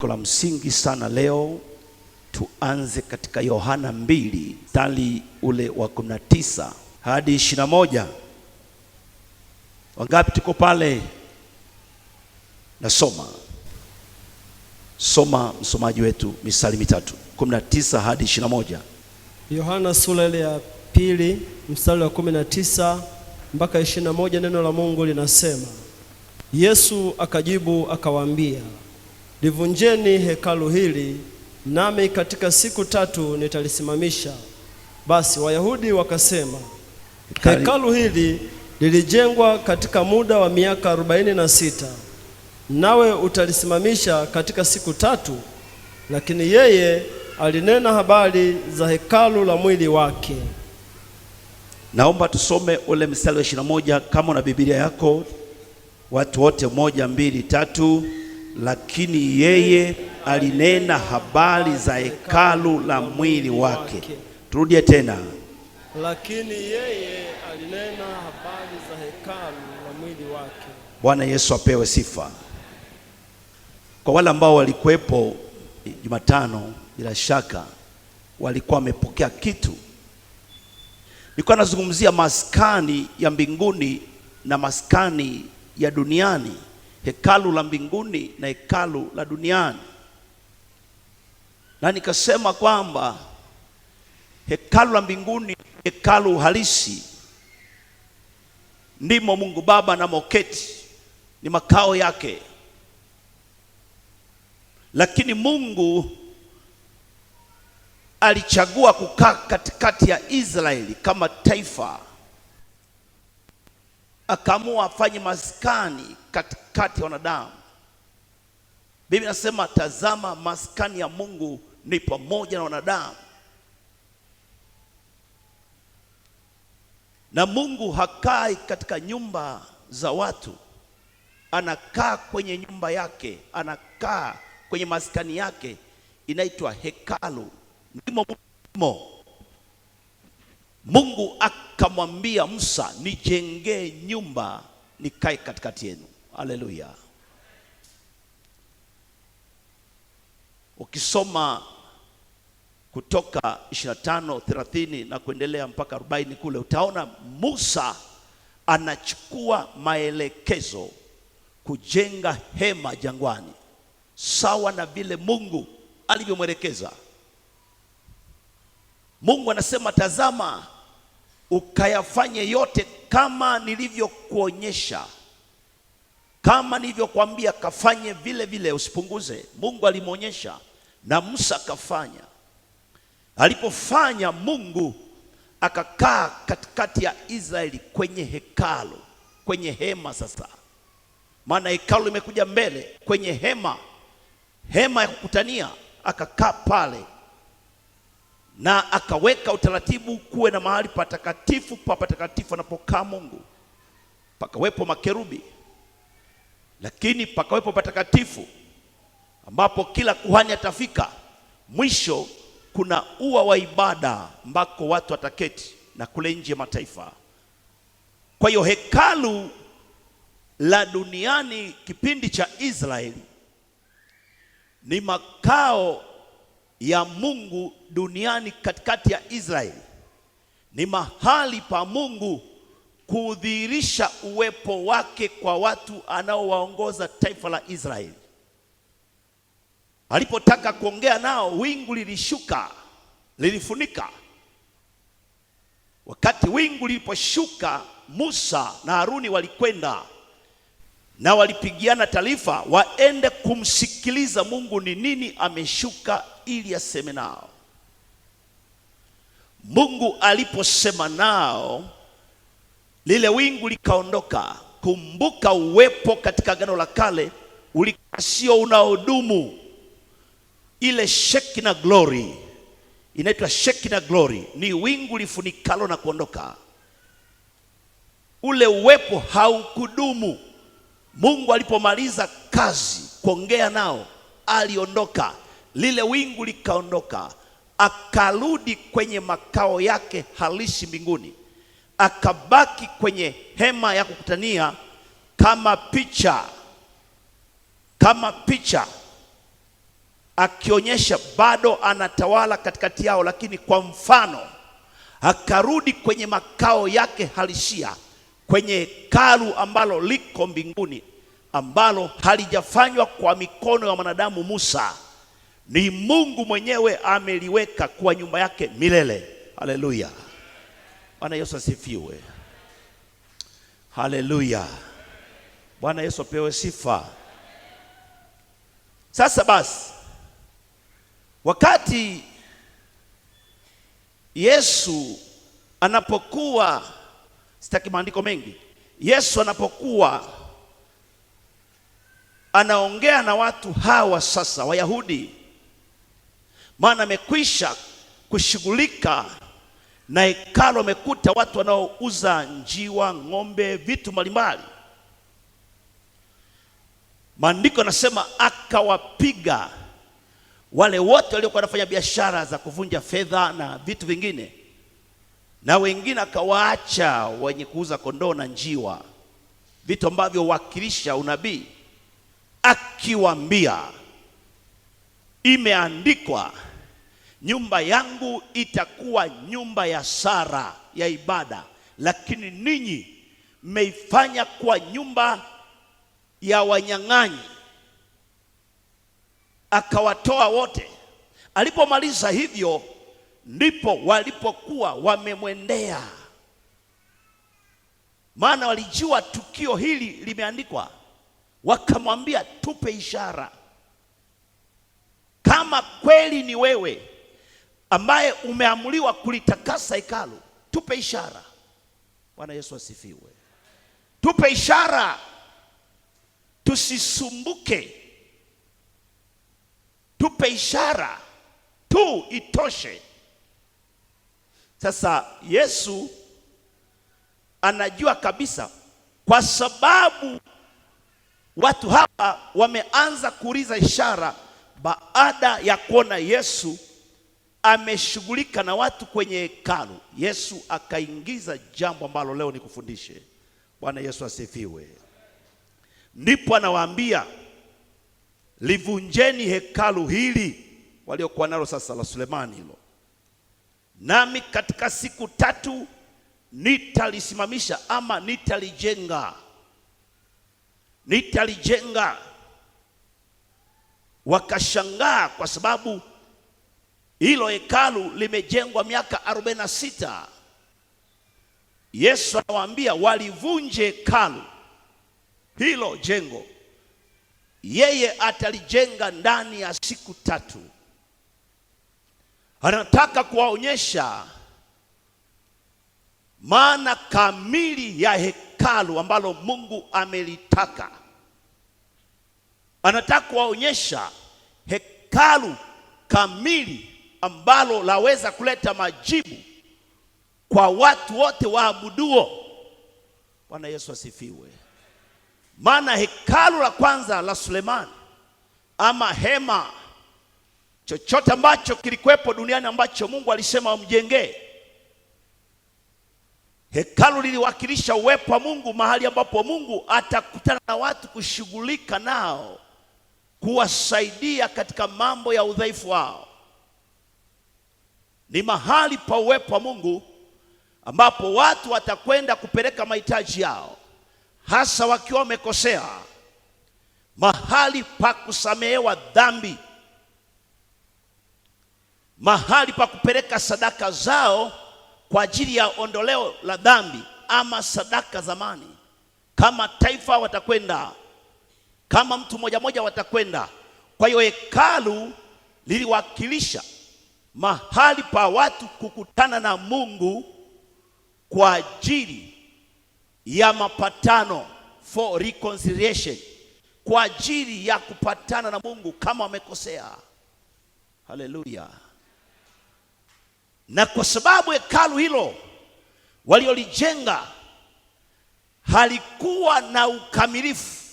La msingi sana leo tuanze katika Yohana 2 mstari ule wa 19 hadi 21. Wangapi tuko pale? Nasoma. Soma msomaji wetu mistari mitatu, 19 hadi 21. Yohana sura ile ya 2 mstari wa 19 mpaka 21, neno la Mungu linasema, Yesu akajibu akawaambia, livunjeni hekalu hili, nami katika siku 3 nitalisimamisha. Basi Wayahudi wakasema, hekalu hili lilijengwa katika muda wa miaka 46, nawe utalisimamisha katika siku 3? Lakini yeye alinena habari za hekalu la mwili wake. Naomba tusome ule mstari wa 21 kama una Biblia yako, watu wote 1, 2, 3. Lakini yeye alinena habari za hekalu la mwili wake. Turudie tena. Lakini yeye alinena habari za hekalu la mwili wake. Bwana Yesu apewe sifa. Kwa wale ambao walikuwepo Jumatano, bila shaka walikuwa wamepokea kitu. Nilikuwa nazungumzia maskani ya mbinguni na maskani ya duniani, hekalu la mbinguni na hekalu la duniani. Na nikasema kwamba hekalu la mbinguni, hekalu halisi, ndimo Mungu Baba na moketi, ni makao yake. Lakini Mungu alichagua kukaa katikati ya Israeli kama taifa, akaamua afanye maskani katikati ya wanadamu. Biblia inasema, tazama maskani ya Mungu ni pamoja na wanadamu. Na Mungu hakai katika nyumba za watu, anakaa kwenye nyumba yake, anakaa kwenye maskani yake, inaitwa hekalu. Ndimo Mungu akamwambia Musa, nijengee nyumba nikae katikati yenu. Haleluya. Ukisoma Kutoka 25:30 na kuendelea mpaka 40 kule, utaona Musa anachukua maelekezo kujenga hema jangwani, sawa na vile Mungu alivyomwelekeza. Mungu anasema, tazama ukayafanye yote kama nilivyokuonyesha, kama nilivyokuambia kafanye vile vile, usipunguze. Mungu alimwonyesha na Musa akafanya. Alipofanya, Mungu akakaa katikati ya Israeli kwenye hekalu, kwenye hema. Sasa maana hekalu limekuja mbele, kwenye hema ya kukutania, akakaa pale na akaweka utaratibu kuwe na mahali patakatifu pa patakatifu anapokaa Mungu. Pakawepo makerubi, lakini pakawepo patakatifu ambapo kila kuhani atafika. Mwisho kuna ua wa ibada ambako watu wataketi, na kule nje mataifa. Kwa hiyo hekalu la duniani kipindi cha Israeli ni makao ya Mungu duniani katikati ya Israeli. Ni mahali pa Mungu kudhihirisha uwepo wake kwa watu anaowaongoza taifa la Israeli. Alipotaka kuongea nao, wingu lilishuka, lilifunika. Wakati wingu liliposhuka, Musa na Haruni walikwenda na walipigiana taarifa waende kumsikiliza Mungu ni nini ameshuka ili aseme nao. Mungu aliposema nao, lile wingu likaondoka. Kumbuka, uwepo katika Agano la Kale ulikuwa sio unaodumu. Ile Shekinah glory inaitwa Shekinah glory, ni wingu lifunikalo na kuondoka. Ule uwepo haukudumu. Mungu alipomaliza kazi kuongea nao, aliondoka. Lile wingu likaondoka, akarudi kwenye makao yake halisi mbinguni, akabaki kwenye hema ya kukutania kama picha akionyesha bado anatawala katikati yao, lakini kwa mfano akarudi kwenye makao yake halisia, kwenye hekalu ambalo liko mbinguni, ambalo halijafanywa kwa mikono ya mwanadamu Musa. Ni Mungu mwenyewe ameliweka kwa nyumba yake milele. Haleluya! Bwana Yesu asifiwe. Haleluya! Bwana Yesu apewe sifa. Sasa basi, wakati Yesu anapokuwa, sitaki maandiko mengi, Yesu anapokuwa anaongea na watu hawa sasa Wayahudi, maana amekwisha kushughulika na hekalu, amekuta watu wanaouza njiwa, ng'ombe, vitu mbalimbali. Maandiko yanasema akawapiga wale wote waliokuwa wanafanya biashara za kuvunja fedha na vitu vingine, na wengine akawaacha wenye kuuza kondoo na njiwa, vitu ambavyo wakilisha unabii, akiwaambia, imeandikwa, nyumba yangu itakuwa nyumba ya sala ya ibada, lakini ninyi mmeifanya kwa nyumba ya wanyang'anyi. Akawatoa wote. Alipomaliza hivyo, ndipo walipokuwa wamemwendea, maana walijua tukio hili limeandikwa. Wakamwambia, tupe ishara, kama kweli ni wewe ambaye umeamuliwa kulitakasa hekalu, tupe ishara. Bwana Yesu asifiwe. Tupe ishara, tusisumbuke. Tupe ishara tu itoshe. Sasa Yesu anajua kabisa, kwa sababu watu hapa wameanza kuuliza ishara baada ya kuona Yesu ameshughulika na watu kwenye hekalu. Yesu akaingiza jambo ambalo leo nikufundishe. Bwana Yesu asifiwe. Ndipo anawaambia, livunjeni hekalu hili waliokuwa nalo sasa la Sulemani hilo, nami katika siku 3 nitalisimamisha, ama nitalijenga. Wakashangaa kwa sababu hilo hekalu limejengwa miaka 46. Yesu anawaambia walivunje hekalu hilo, jengo, yeye atalijenga ndani ya siku 3. Anataka kuwaonyesha maana kamili ya hekalu ambalo Mungu amelitaka. Anataka kuwaonyesha hekalu kamili ambalo laweza kuleta majibu kwa watu wote waabuduo. Bwana Yesu asifiwe. Maana hekalu la kwanza la Sulemani, ama hema, chochote ambacho kilikuwepo duniani ambacho Mungu alisema wamjengee, hekalu liliwakilisha uwepo wa Mungu, mahali ambapo Mungu atakutana na watu, kushughulika nao, kuwasaidia katika mambo ya udhaifu wao. Ni mahali pa uwepo wa Mungu ambapo watu watakwenda kupeleka mahitaji yao, hasa wakiwa wamekosea, mahali pa kusamehewa dhambi, mahali pa kupeleka sadaka zao kwa ajili ya ondoleo la dhambi, ama sadaka zamani. Kama taifa watakwenda, kama mtu mmoja watakwenda. Kwa hiyo hekalu liliwakilisha mahali pa watu kukutana na Mungu kwa ajili ya mapatano, for reconciliation, kwa ajili ya kupatana na Mungu kama wamekosea. Haleluya. Na kwa sababu hekalu hilo waliolijenga halikuwa na ukamilifu,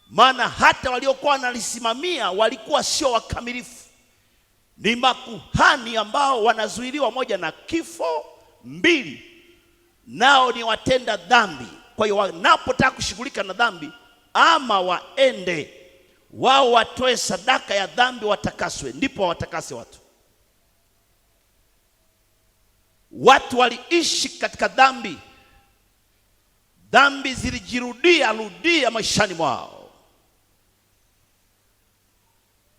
maana hata waliokuwa wanalisimamia walikuwa sio wakamilifu. Ni makuhani ambao wanazuiliwa, moja na kifo, 2 nao ni watenda dhambi. Kwa hiyo wanapotaka kushughulika na dhambi, ama waende wao watoe sadaka ya dhambi watakaswe, ndipo watakase watu. Watu waliishi katika dhambi, dhambi zilijirudia maishani mwao.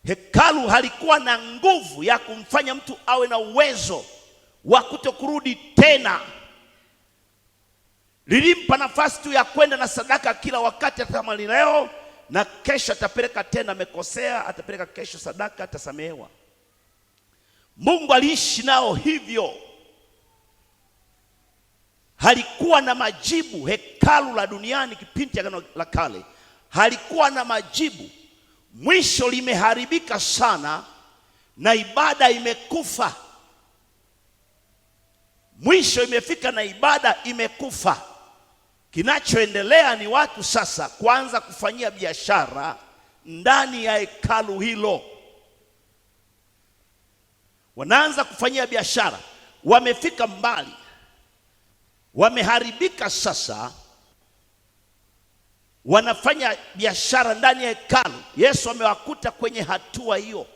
Hekalu halikuwa na nguvu ya kumfanya mtu awe na uwezo wa kutokurudi tena. Lilimpa nafasi tu ya kwenda na sadaka kila wakati, hata kama ni leo na kesho atapeleka tena, amekosea atapeleka kesho sadaka, atasamehewa. Mungu aliishi nao hivyo. Halikuwa na majibu. Hekalu la duniani kipindi cha Agano la Kale halikuwa na majibu. Mwisho limeharibika sana na ibada imekufa. Mwisho imefika na ibada imekufa. Kinachoendelea ni watu sasa kuanza kufanyia biashara ndani ya hekalu hilo. Wanaanza kufanyia biashara, wamefika mbali, wameharibika sasa, wanafanya biashara ndani ya hekalu. Yesu amewakuta kwenye hatua hiyo.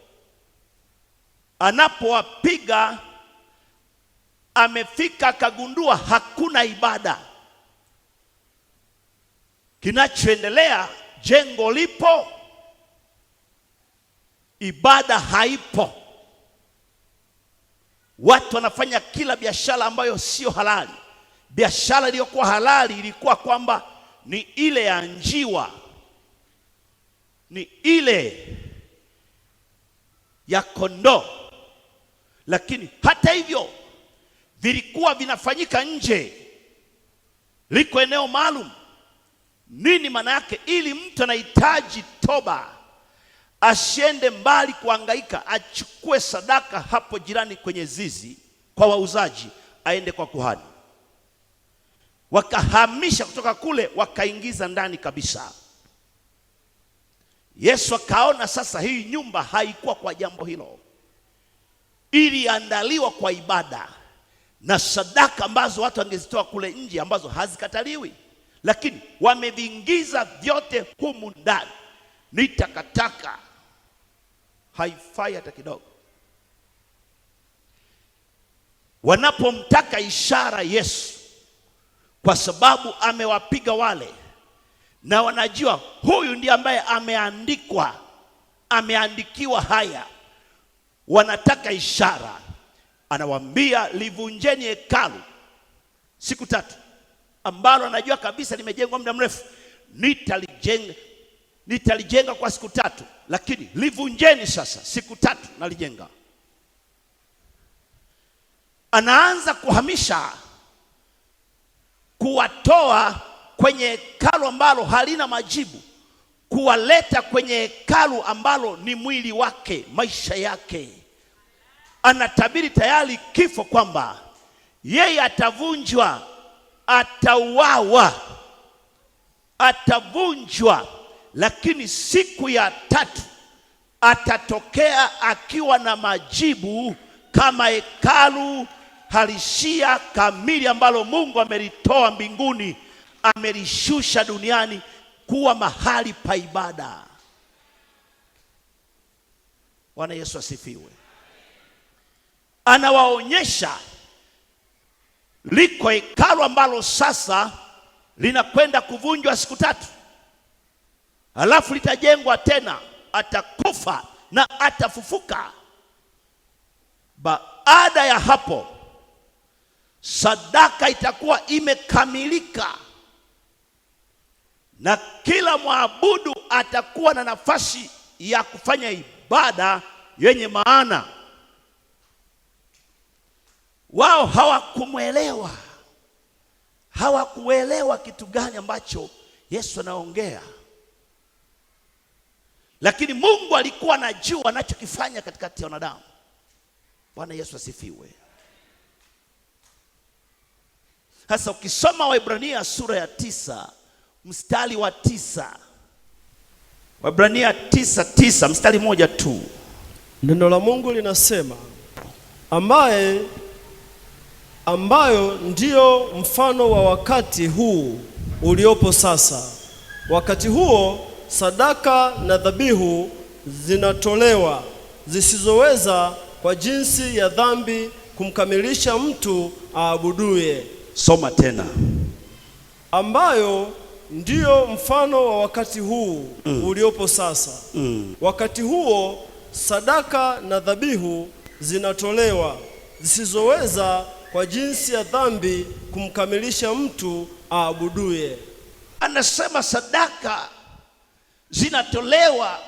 Anapowapiga, amefika akagundua hakuna ibada. Kinachoendelea, jengo lipo, ibada haipo. Watu wanafanya kila biashara ambayo sio halali. Biashara iliyokuwa halali ilikuwa kwamba ni ile ya njiwa, ni ile ya kondoo. Lakini hata hivyo vilikuwa vinafanyika nje, liko eneo maalum. Nini maana yake? Ili mtu anahitaji toba, asiende mbali kuhangaika, achukue sadaka hapo jirani kwenye zizi kwa wauzaji, aende kwa kuhani. Wakahamisha kutoka kule, wakaingiza ndani kabisa. Yesu akaona sasa hii nyumba haikuwa kwa jambo hilo. Iliandaliwa kwa ibada na sadaka ambazo watu wangezitoa kule nje, ambazo hazikataliwi, lakini wameviingiza vyote humu ndani. Ni takataka, haifai hata kidogo. Wanapomtaka ishara Yesu, kwa sababu amewapiga wale na wanajua huyu ndiye ambaye ameandikiwa haya, wanataka ishara. Anawaambia livunjeni hekalu siku 3, ambalo anajua kabisa limejengwa muda mrefu. Nitalijenga kwa siku 3, lakini livunjeni sasa, siku 3 nalijenga. Anaanza kuhamisha, kuwatoa kwenye hekalu ambalo halina majibu, kuwaleta kwenye hekalu ambalo ni mwili wake, maisha yake. Anatabiri tayari kifo, kwamba yeye atavunjwa, atauawa, atavunjwa, lakini siku ya 3 atatokea akiwa na majibu, kama hekalu halisia kamili ambalo Mungu amelitoa mbinguni, amelishusha duniani kuwa mahali pa ibada. Bwana Yesu asifiwe. Anawaonyesha liko hekalu ambalo sasa linakwenda kuvunjwa siku 3, halafu litajengwa tena. Atakufa na atafufuka. Baada ya hapo, sadaka itakuwa imekamilika na kila mwabudu atakuwa na nafasi ya kufanya ibada yenye maana. Wao hawakuelewa kitu gani ambacho Yesu anaongea, lakini Mungu alikuwa anajua anachokifanya katikati ya wanadamu. Bwana Yesu asifiwe. Sasa ukisoma Waebrania sura ya 9 mstari wa 9, Waebrania 9:9 mstari 1 tu, neno la Mungu linasema, ambayo ndiyo mfano wa wakati huu uliopo sasa. Wakati huo sadaka na dhabihu zinatolewa zisizoweza kwa jinsi ya dhambi kumkamilisha mtu aabuduye. Soma tena. Ambayo ndiyo mfano wa wakati huu uliopo sasa. Wakati huo sadaka na dhabihu zinatolewa zisizoweza kwa jinsi ya dhambi kumkamilisha mtu aabuduye. Anasema sadaka zinatolewa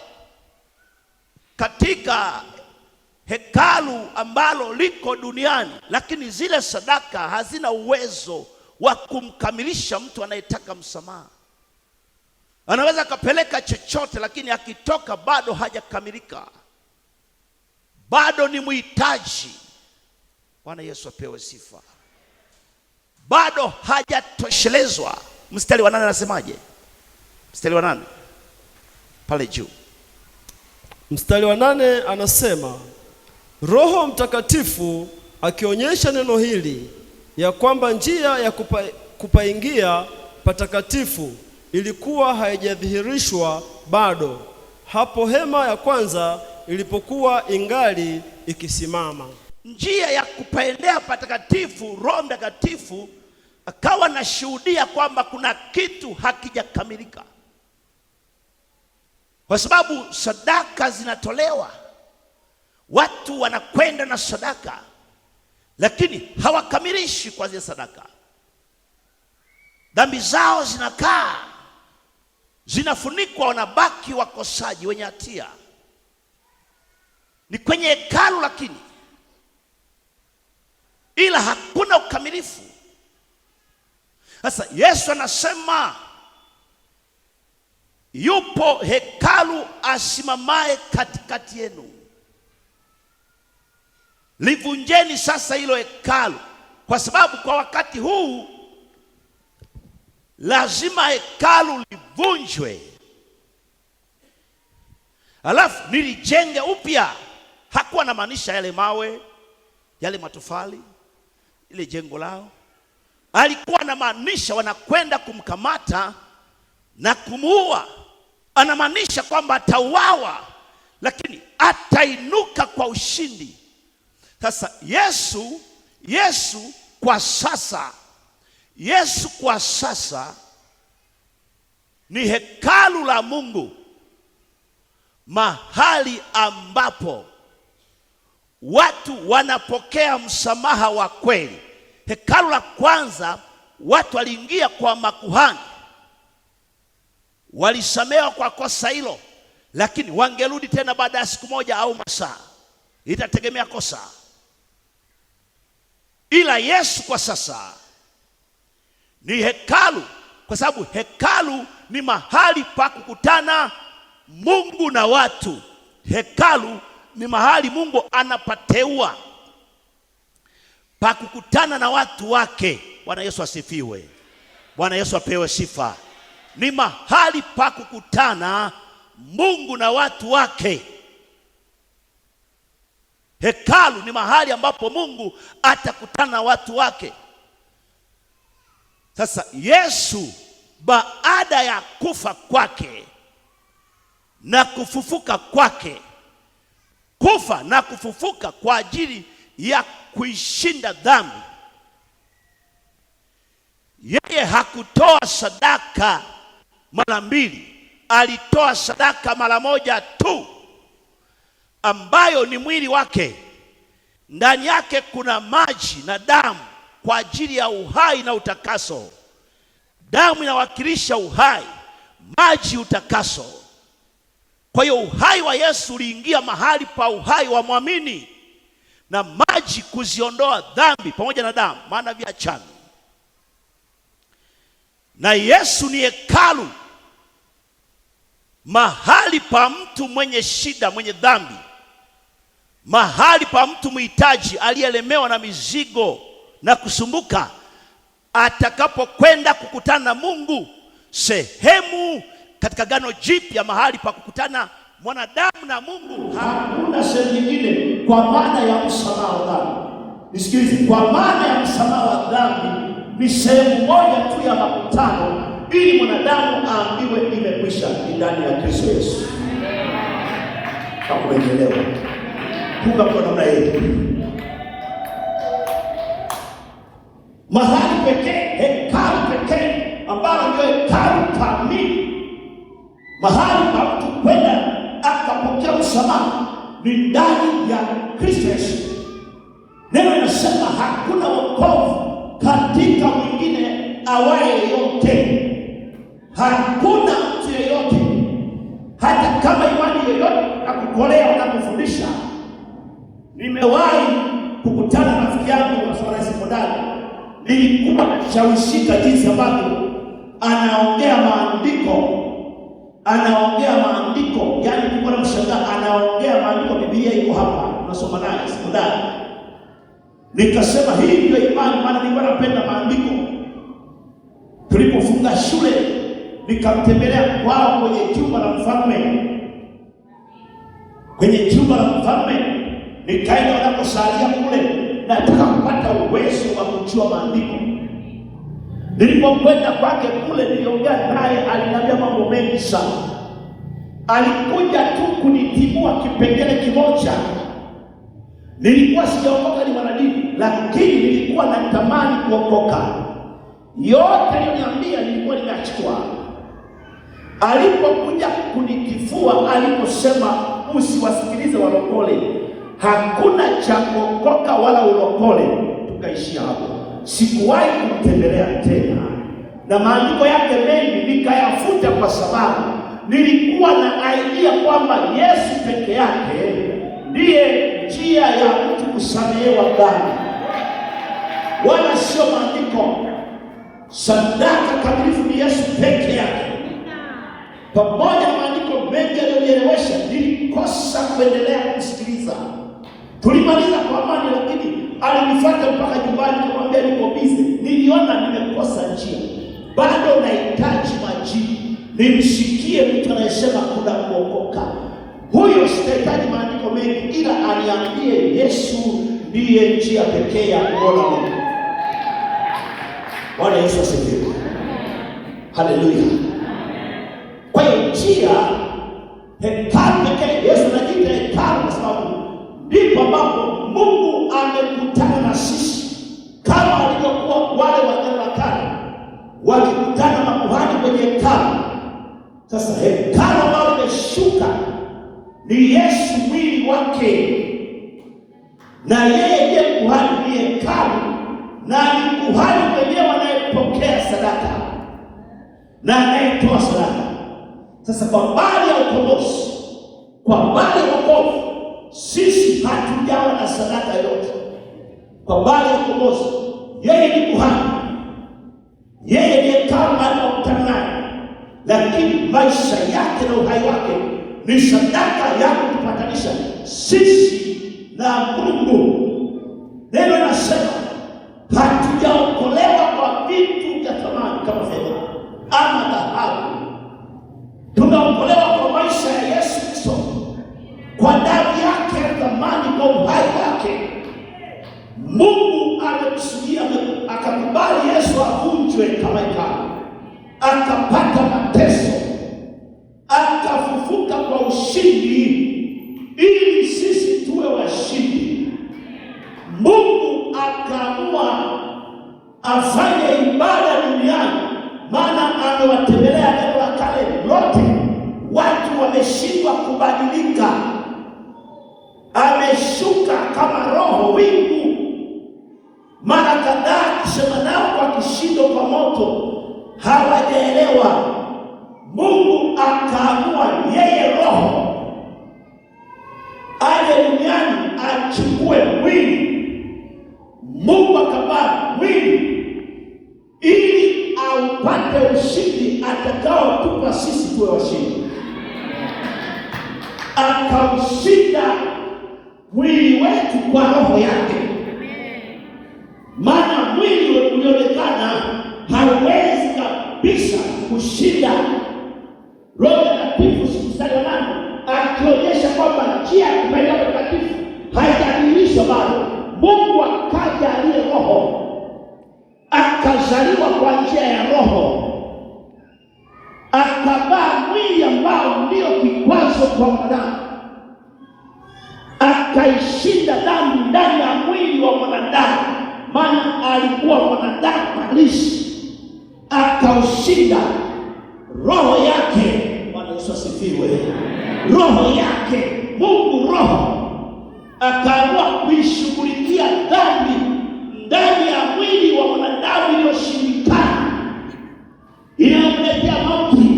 katika hekalu ambalo liko duniani, lakini zile sadaka hazina uwezo wa kumkamilisha mtu anayetaka msamaha. Anaweza kapeleka chochote, lakini akitoka bado hajakamilika, bado ni mhitaji. Bwana Yesu apewe sifa. Bado hajatoshelezwa. Mstari wa 8 anasemaje? Mstari wa 8 pale juu. Mstari wa 8 anasema, Roho Mtakatifu akionyesha neno hili, ya kwamba njia ya kupaingia patakatifu ilikuwa haijadhihirishwa bado, hapo hema ya kwanza ilipokuwa ingali ikisimama. Njia ya kupaendea patakatifu, Roho Mtakatifu akawa anashuhudia kwamba kuna kitu hakijakamilika, kwa sababu sadaka zinatolewa, watu wanakwenda na sadaka, lakini hawakamilishi kwa zile sadaka. Dhambi zao zinakaa, zinafunikwa, wanabaki wakosaji, wenye hatia. Ni kwenye hekalu lakini, ila hakuna ukamilifu. Sasa Yesu anasema yupo hekalu asimamaye katikati yenu. Livunjeni sasa hilo hekalu, kwa sababu kwa wakati huu lazima hekalu livunjwe, alafu nilijenge upya. Hakuwa na maanisha yale mawe, yale matofali, ile jengo lao. Alikuwa anamaanisha wanakwenda kumkamata na kumuua. Anamaanisha kwamba atauawa, lakini atainuka kwa ushindi. Sasa Yesu kwa sasa ni hekalu la Mungu, mahali ambapo watu wanapokea msamaha wa kweli. Hekalu la kwanza watu waliingia kwa makuhani, walisamehewa kwa kosa hilo, lakini wangerudi tena baada ya siku moja au masaa, itategemea kosa. Ila Yesu kwa sasa ni hekalu, kwa sababu hekalu ni mahali pa kukutana Mungu na watu. Hekalu ni mahali Mungu anapateua pa kukutana na watu wake. Bwana Yesu asifiwe. Bwana Yesu apewe sifa. Ni mahali pa kukutana Mungu na watu wake. Hekalu ni mahali ambapo Mungu atakutana na watu wake. Sasa Yesu baada ya kufa kwake na kufufuka kwake, kufa na kufufuka kwa ajili ya kuishinda dhambi, yeye hakutoa sadaka mara mbili, alitoa sadaka mara moja tu, ambayo ni mwili wake. Ndani yake kuna maji na damu kwa ajili ya uhai na utakaso. Damu inawakilisha uhai, maji utakaso. Kwa hiyo uhai wa Yesu uliingia mahali pa uhai wa mwamini, na maji kuziondoa dhambi pamoja na damu, maana viachana. Na Yesu ni hekalu, mahali pa mtu mwenye shida, mwenye dhambi, mahali pa mtu mhitaji aliyelemewa na mizigo na kusumbuka, atakapokwenda kukutana na Mungu. Sehemu katika Agano Jipya, mahali pa kukutana mwanadamu na Mungu, hakuna sehemu nyingine, kwa maana ya msamaha wa dhambi. Nisikilize, kwa maana ya msamaha wa dhambi ni sehemu moja tu ya makutano ili mwanadamu aambiwe imekwisha, ni ndani ya Kristo Yesu. Hakuelewa kuka kwa namna hiyo. Mahali pekee, hekalu pekee ambalo ndio hekalu kamili, mahali pa mtu kwenda akapokea msamaha, ni ndani ya Kristo Yesu. Neno linasema hakuna wokovu katika mwingine awaye yote. Hakuna mtu yeyote, hata kama imani yoyote akukolea unapofundisha. Nimewahi kukutana na rafiki yangu wa shule ya sekondari, nilikuwa nashawishika jinsi ambavyo anaongea maandiko, yani nilikuwa namshangaa anaongea maandiko. Biblia iko hapa, tunasoma naye sekondari. Nikasema hii ndio imani, maana nilikuwa napenda maandiko. Tulipofunga shule nikamtembelea kwao kwenye jumba la mfalme, nikaenda wanaposalia kule, nataka kupata uwezo wa kujua maandiko. Nilipokwenda kwake kule, niliongea naye, aliniambia mambo mengi sana. Alikuja tu kunitibua kipengele kimoja. Nilikuwa sijaokoka, ni mwanadini, lakini nilikuwa natamani kuokoka. Yote aliyoniambia nilikuwa ninachukua. Alipokuja kunitifua, aliposema usiwasikilize walokole, hakuna cha kuokoka wala ulokole, tukaishia hapo. Sikuwahi kumtembelea tena, na maandiko yake mengi nikayafuta, kwa sababu nilikuwa na idea kwamba Yesu peke yake ndiye njia ya mtu kusamehewa dhambi, wala sio maandiko. Sadaka kamilifu ni Yesu peke yake. Pamoja na maandiko mengi yaliyoelewesha, nilikosa kuendelea kusikiliza. Tulimaliza kwa amani, lakini alinifuata mpaka nyumbani, kumwambia niko busy. Niliona nimekosa njia, bado nahitaji majibu. Nimsikie mtu anayesema kuna kuokoka. Huyo sitahitaji maandiko mengi, ila aniambie Yesu ndiye njia pekee ya kuona Mungu. Bwana Yesu asifiwe. Haleluya. Kwa hiyo njia, hekalu pekee. Yesu anajiita hekalu kwa sababu ndipo ambapo Mungu amekutana na sisi, kama walivyokuwa wale wa Agano la Kale wakikutana makuhani kwenye hekalu. Sasa hekalu ambalo limeshuka ni Yesu mwili wake, na yeye ndiye kuhani, ni hekalu, na ni kuhani mwenyewe anayepokea sadaka na anayetoa sadaka. Sasa kwa habari ya ukombozi, kwa habari ya wokovu, sisi hatujawa na sadaka yote. Kwa habari ya ukombozi, yeye ni kuhani, yeye ni hekalu anayokutana naye, lakini maisha yake na uhai wake ni sadaka ya kutupatanisha sisi na Mungu. Neno linasema hatujaokolewa kwa vitu vya thamani kama fedha ama dhahabu. Tunaokolewa kwa maisha ya Yesu Kristo, kwa damu yake ya thamani, kwa uhai wake. Mungu amekusudia, akakubali Yesu avunjwe kama hekalu, akapata mateso, akafufuka kwa ushindi ili sisi tuwe washindi. Mungu akaamua afanye ibada duniani, maana amewatembelea Agano la Kale lote, watu wameshindwa kubadilika. Ameshuka kama roho wingu, mara kadhaa akisema nao kwa kishindo, kwa moto, hawajaelewa. Mungu akaamua yeye roho aje duniani achukue mwili. Mungu akavaa mwili ili aupate ushindi atakao tupa sisi tuwe washindi. Akaushinda mwili wetu kwa roho yake, maana mwili ulionekana hauwezi kabisa kushinda Roho Mtakatifu. Mstari wa 8 akionyesha kwamba njia ya kupeleka mtakatifu haijadhihirishwa bado. Mungu akaja aliye roho, akazaliwa kwa njia ya roho, kwa mwanadamu, akaishinda dhambi ndani ya mwili wa mwanadamu, maana alikuwa mwanadamu halisi, akaushinda roho yake. Bwana Yesu asifiwe. Roho yake, Mungu Roho akaamua kuishughulikia dhambi ndani ya mwili wa mwanadamu iliyoshindikana, inamletea mauti.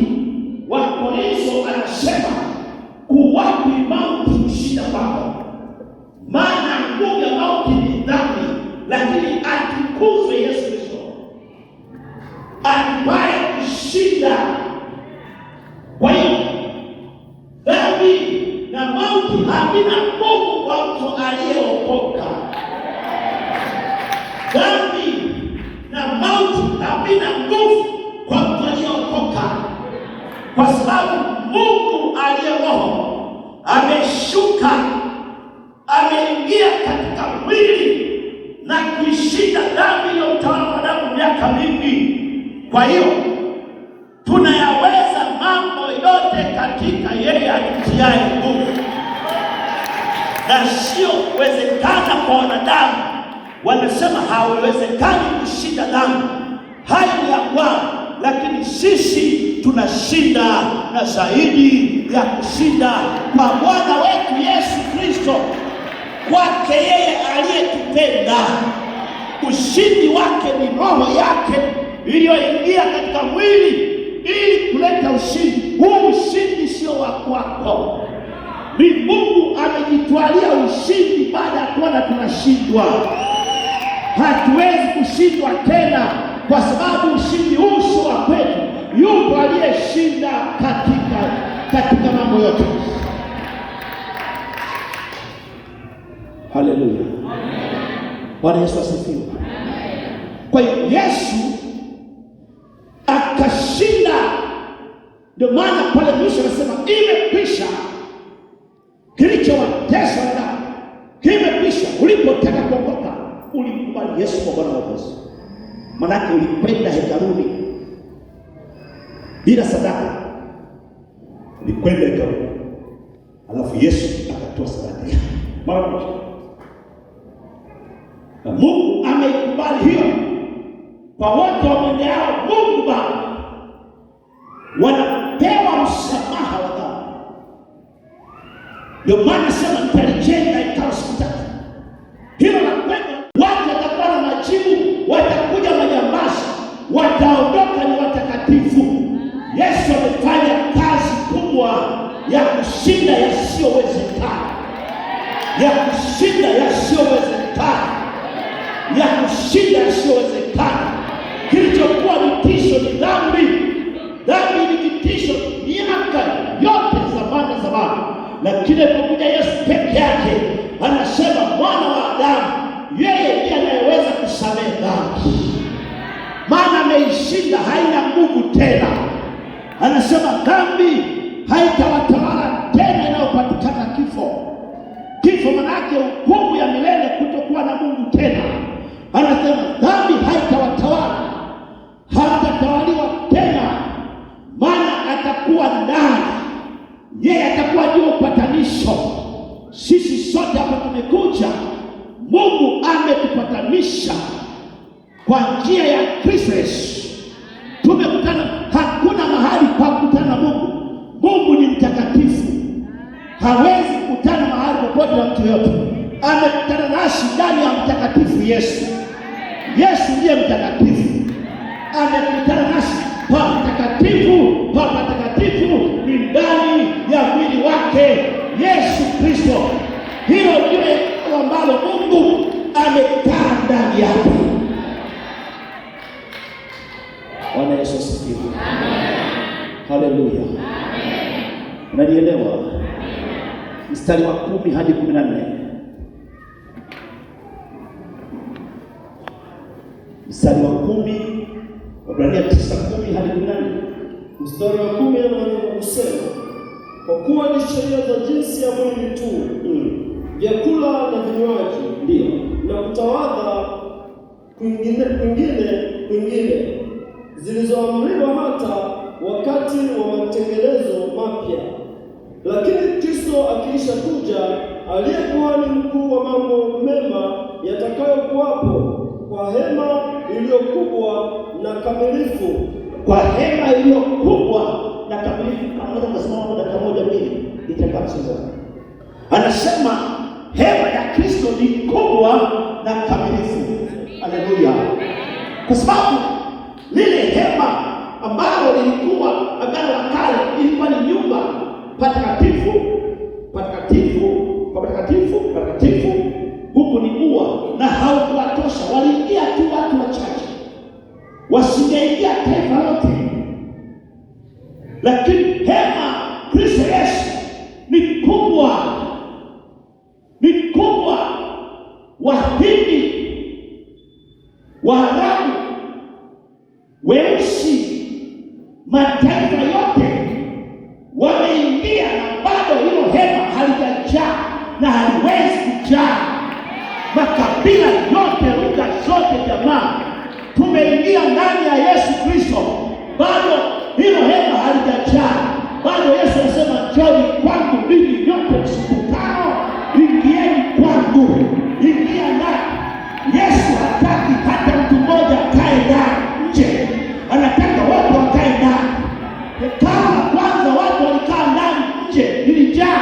Wakorintho anasema, kuwapi mauti kushinda kwako? Maana nguvu ya mauti ni dhambi, lakini atukuzwe Yesu Kristo ambaye kushinda. Kwa hiyo dhambi na mauti havina nguvu kwa mtu aliyeokoka. Dhambi na mauti havina nguvu kwa mtu aliyeokoka, kwa sababu Mungu aliye Roho ameshuka, ameingia katika mwili na kuishinda dhambi iliyomtawala mwanadamu miaka mingi. Kwa hiyo tunayaweza mambo yote katika yeye atutiaye nguvu, na sio kuwezekana kwa wanadamu. Wanasema hauwezekani kushinda dhambi, hayo ni ya Bwana, lakini sisi tunashinda na zaidi ya kushinda kwa Bwana wetu Yesu Kristo, kwake yeye aliyetupenda. Ushindi wake ni roho yake iliyoingia katika mwili ili kuleta ushindi. Huu ushindi sio wa kwako, ni Mungu amejitwalia ushindi baada ya kuona tunashindwa. Hatuwezi kushindwa tena, kwa sababu ushindi huu sio wa kwetu. Yupo aliyeshinda katika mambo yote. Haleluya, Bwana Yesu asifiwe. Kwa hiyo Yesu akashinda. Ndio maana pale mwisho anasema imekwisha. Kilichowatesa wanadamu kimekwisha. Ulipotaka kuokoka, ulimkubali Yesu kwa Bwana wako. Manake ulikwenda hekaluni bila sadaka, ulikwenda hekaluni, alafu Yesu akatoa sadaka yake mara moja, na Mungu ameikubali hiyo. Kwa wote wamwendeao Mungu Baba wanapewa msamaha wa dhambi. Ndio maana sema nitalijenga hekalu siku tatu. Hilo la kwenda, watu watakuwa na majibu, watakuja majambazi, wataondoka ni watakatifu. Yesu amefanya kazi kubwa ya kushinda yasiyowezekana, ya kushinda yasiyowezekana, ya kushinda yasiyowezekana. Kilichokuwa vitisho ni dhambi. Dhambi ni vitisho miaka yote zamani, lakini alipokuja Yesu peke yake, anasema mwana wa Adamu, yeye ndiye anayeweza kusamehe dhambi, maana ameishinda, haina nguvu tena. Anasema dhambi haitawatawala tena, inayopatikana kifo. Kifo manake hukumu ya milele, kutokuwa na Mungu tena. Anasema dhambi haitawatawala, hatatawaliwa tena, maana atakuwa ndani. Yeye atakuwa ndio upatanisho. Sisi sote hapa tumekuja, Mungu ametupatanisha kwa njia ya Kristo Yesu. Tumekutana, hakuna mahali pa kukutana na Mungu. Mungu ni mtakatifu, hawezi kukutana mahali popote na mtu yote. Amekutana nasi ndani ya mtakatifu Yesu. Yesu ndiye mtakatifu, amekutana nasi kwa mtakatifu, kwa mtakatifu ni ndani ya mwili wake Yesu Kristo. Hilo ndilo ambalo Mungu amekaa ndani yake. Bwana Yesu asifiwe. Amen. Haleluya. Amen. Unanielewa? Mstari wa 10 hadi 14. Mstari wa 10, Waebrania 9:10 hadi 14. Mstari wa 10 anaanza kusema, kwa kuwa ni sheria za jinsi ya mwili tu, vyakula na vinywaji, ndio, na kutawadha kwingine zilizoamriwa hata wakati wa matengenezo mapya, Lakini Kristo akiisha kuja, aliye kuhani mkuu wa mambo mema yatakayokuwapo, kwa hema iliyo kubwa na kamilifu, kwa hema iliyo kubwa na kamilifu. Kama tunasimama dakika moja mbili itakapoanza, anasema hema ya Kristo ni kubwa na kamilifu. Haleluya! Kwa sababu lile hema ambalo lilikuwa Agano la Kale ilikuwa ni nyumba patakatifu, patakatifu, patakatifu, patakatifu. Huku ni ua na haukuwatosha, waliingia tu watu wachache, wasingeingia taifa lote. Lakini hema Kristo Yesu ni kubwa, ni kubwa. Wahindi, Waarabu, weusi, mataifa yote wameingia, na bado hilo hema halijajaa na haliwezi kujaa. Makabila yote, lugha zote, jamaa, tumeingia ndani ya Yesu Kristo, bado hilo hema halijajaa. Bado Yesu anasema, njooni kwangu ninyi nyote msumbukao, ingieni kwangu. Ingia ndani. Yesu hataki hata mtu mmoja akae ndani nje, anataka watu wakae ndani. Kama kwanza watu walikaa ndani, nje ilijaa,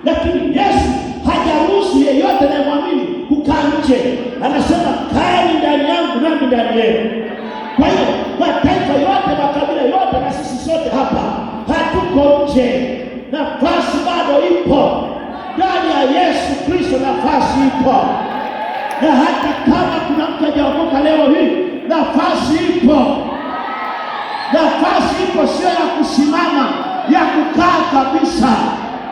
lakini Yesu hajaruhusu yeyote anayemwamini kukaa nje. Anasema, kaeni ndani yangu nami ndani yenu. Kwa hiyo mataifa yote, makabila yote, na sisi sote hapa hatuko nje. Nafasi bado ipo ndani ya Yesu Kristo, nafasi ipo. Na hata kama kuna mtu hajaokoka leo hii, nafasi ipo. Nafasi ipo, sio ya kusimama, ya kukaa kabisa.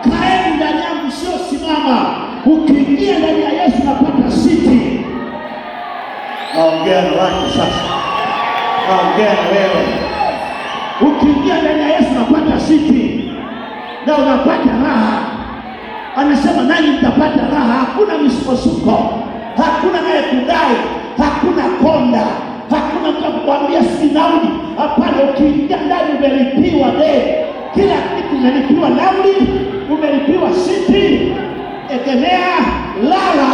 Kaeni ndani yangu, sio simama. Ukiingia ndani ya Yesu napata siti. Naongea na watu sasa, naongea na wewe. Ukiingia ndani ya Yesu napata siti na unapata raha. Anasema, nanyi mtapata raha. Hakuna misukosuko, hakuna naye kudai, hakuna konda, hakuna mtu kukwambia sisi nauli. Hapana, ukiingia ndani umelipiwa deni. Kila kitu umelipiwa, nauli umelipiwa, siti. Egemea, lala.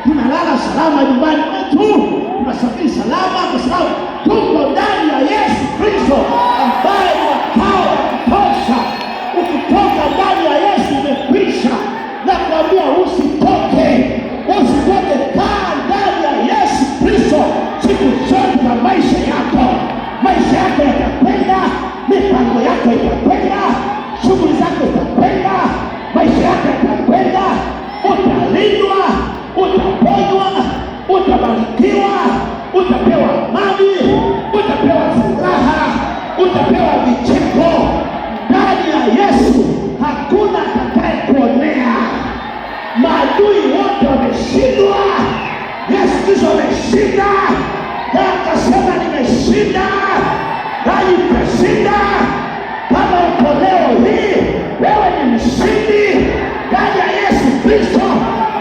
Tunalala salama nyumbani kwetu, tunasafiri salama kwa sababu tuko ndani ya Yesu Kristo ambaye ni makao ya kutosha. Ukitoka ndani ya Yesu umekwisha. Na kuambia usitoke, usitoke. Kaa ndani ya Yesu Kristo siku zote za maisha yako. Maisha yako yatakwenda, mipango yako itakwenda, shughuli zako itakwenda, maisha yako yatakwenda. Utalindwa, utaponywa, utabarikiwa, utapewa amani, utapewa furaha, utapewa vicheko. Ndani ya Yesu hakuna atakaye kuonea. Maadui wote wameshindwa. Yesu Kristo ameshinda, na akasema, nimeshinda nanyi mtashinda. Kama uko leo hii, wewe ni mshindi ndani ya Yesu Kristo.